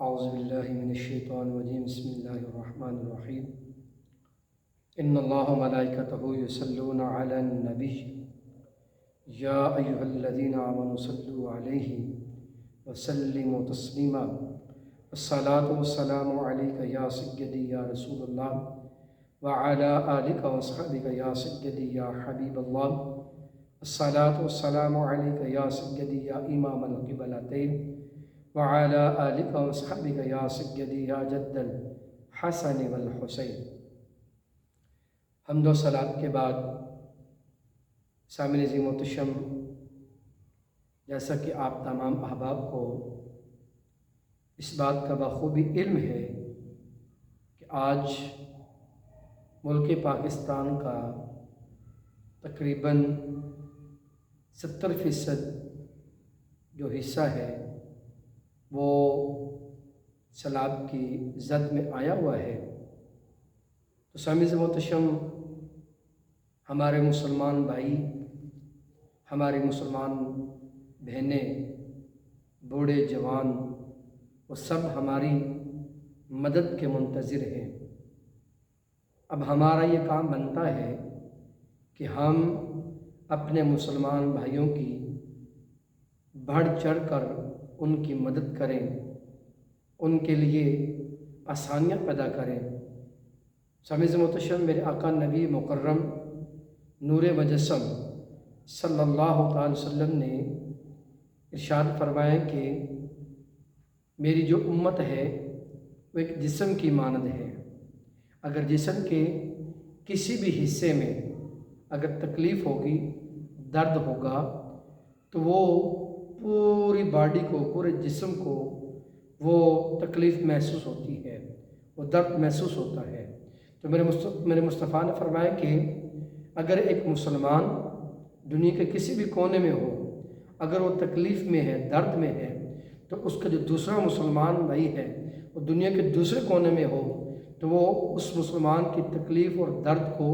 اعوذ باللہ من الشیطان الرجیم بسم اللہ الرحمن الرحیم ان اللہ وملائکتہ یصلون علی النبی یا ایہا الذین آمنوا صلوا علیہ وسلموا تسلیما الصلاۃ والسلام علیک یا سیدی یا رسول اللہ وعلی آلک وصحبک یا سیدی یا حبیب اللہ الصلاۃ والسلام علیک یا سیدی یا امام القبلتین وعلی آلک وصحبک یا سیدی یا جد الحسن والحسین۔ حمد و صلات کے بعد سامعین عظیم و محتشم، جیسا کہ آپ تمام احباب کو اس بات کا بخوبی علم ہے کہ آج ملک پاکستان کا تقریباً 70% جو حصہ ہے وہ سیلاب کی زد میں آیا ہوا ہے۔ تو سامعین عظیم و محتشم، ہمارے مسلمان بھائی، ہماری مسلمان بہنیں، بوڑھے جوان، وہ سب ہماری مدد کے منتظر ہیں۔ اب ہمارا یہ کام بنتا ہے کہ ہم اپنے مسلمان بھائیوں کی بڑھ چڑھ کر ان کی مدد کریں، ان کے لیے آسانیاں پیدا کریں۔ سامعین محتشم، میرے آقا نبی مکرم نور مجسم صلی اللہ تعالی وسلم نے ارشاد فرمایا کہ میری جو امت ہے وہ ایک جسم کی مانند ہے۔ اگر جسم کے کسی بھی حصے میں اگر تکلیف ہوگی، درد ہوگا، تو وہ پوری باڈی کو، پورے جسم کو وہ تکلیف محسوس ہوتی ہے، وہ درد محسوس ہوتا ہے۔ تو میرے مصطفیٰ نے فرمایا کہ اگر ایک مسلمان دنیا کے کسی بھی کونے میں ہو، اگر وہ تکلیف میں ہے، درد میں ہے، تو اس کا جو دوسرا مسلمان بھائی ہے وہ دنیا کے دوسرے کونے میں ہو تو وہ اس مسلمان کی تکلیف اور درد کو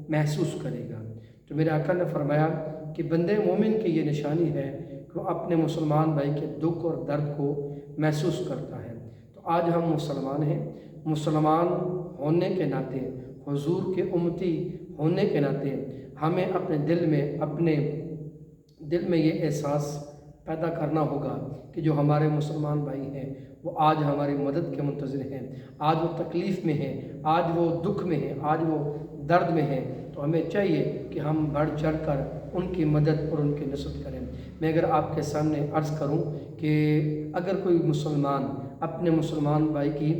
محسوس کرے گا۔ تو میرے آقا نے فرمایا کہ بندے مومن کی یہ نشانی ہے کہ وہ اپنے مسلمان بھائی کے دکھ اور درد کو محسوس کرتا ہے۔ تو آج ہم مسلمان ہیں، مسلمان ہونے کے ناطے، حضور کے امتی ہونے کے ناطے ہمیں اپنے دل میں یہ احساس پیدا کرنا ہوگا کہ جو ہمارے مسلمان بھائی ہیں وہ آج ہماری مدد کے منتظر ہیں، آج وہ تکلیف میں ہیں، آج وہ دکھ میں ہیں، آج وہ درد میں ہیں۔ تو ہمیں چاہیے کہ ہم بڑھ چڑھ کر ان کی مدد اور ان کی نصرت کریں۔ میں اگر آپ کے سامنے عرض کروں کہ اگر کوئی مسلمان اپنے مسلمان بھائی کی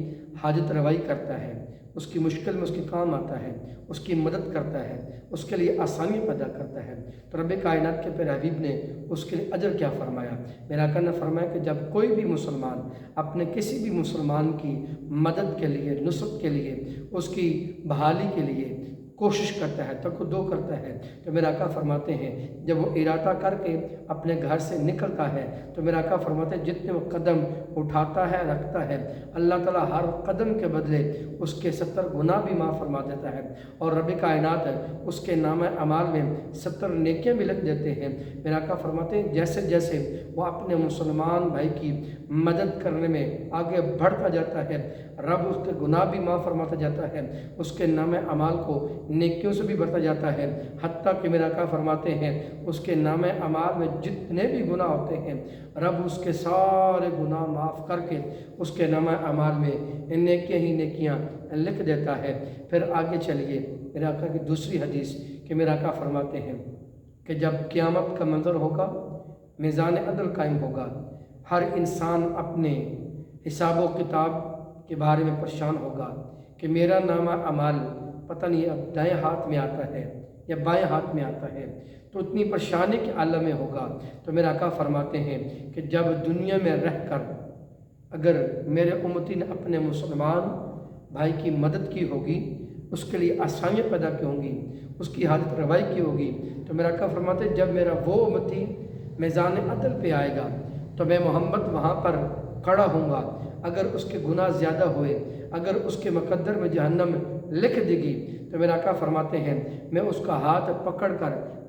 حاجت روائی کرتا ہے، اس کی مشکل میں اس کے کام آتا ہے، اس کی مدد کرتا ہے، اس کے لیے آسانی پیدا کرتا ہے، تو رب کائنات کے پیارے حبیب نے اس کے لیے اجر کیا فرمایا؟ میرا آقا نے فرمایا کہ جب کوئی بھی مسلمان اپنے کسی بھی مسلمان کی مدد کے لیے، نصرت کے لیے، اس کی بحالی کے لیے کوشش کرتا ہے، تکدو کرتا ہے، تو میرا آقا فرماتے ہیں جب وہ ارادہ کر کے اپنے گھر سے نکلتا ہے تو میرا آقا فرماتے ہیں جتنے وہ قدم اٹھاتا ہے، رکھتا ہے، اللہ تعالیٰ ہر قدم کے بدلے اس کے 70 گناہ بھی معاف فرما دیتا ہے، اور رب کائنات اس کے نامہ اعمال میں 70 نیکیاں بھی لکھ دیتے ہیں۔ میرا آقا فرماتے ہیں جیسے جیسے وہ اپنے مسلمان بھائی کی مدد کرنے میں آگے بڑھتا جاتا ہے، رب اس کے گناہ بھی معاف فرماتا جاتا ہے، اس کے نامہ اعمال کو نیکیوں سے بھی بڑھتا جاتا ہے، حتیٰ کہ میرا آقا فرماتے ہیں اس کے نامہ اعمال میں جتنے بھی گناہ ہوتے ہیں رب اس کے سارے گناہ معاف کر کے اس کے نامہ اعمال میں نیکیاں ہی نیکیاں لکھ دیتا ہے۔ پھر آگے چلیے میرے آقا کی دوسری حدیث کہ میرا آقا فرماتے ہیں کہ جب قیامت کا منظر ہوگا، میزان عدل قائم ہوگا، ہر انسان اپنے حساب و کتاب کے بارے میں پریشان ہوگا کہ میرا نامہ اعمال پتہ نہیں اب دائیں ہاتھ میں آتا ہے یا بائیں ہاتھ میں آتا ہے، تو اتنی پریشانی کے عالم میں ہوگا۔ تو میرا آقا فرماتے ہیں کہ جب دنیا میں رہ کر اگر میرے امتی نے اپنے مسلمان بھائی کی مدد کی ہوگی، اس کے لیے آسانیاں پیدا کی ہوں گی، اس کی حاجت روائی کی ہوگی، تو میرا آقا فرماتے ہیں جب میرا وہ امتی میزان عدل پہ آئے گا تو میں محمد وہاں پر کھڑا ہوں گا۔ اگر اس کے گناہ زیادہ ہوئے، اگر اس کے مقدر میں جہنم لکھ دے گی، تو میرا آقا فرماتے ہیں میں اس کا ہاتھ پکڑ کر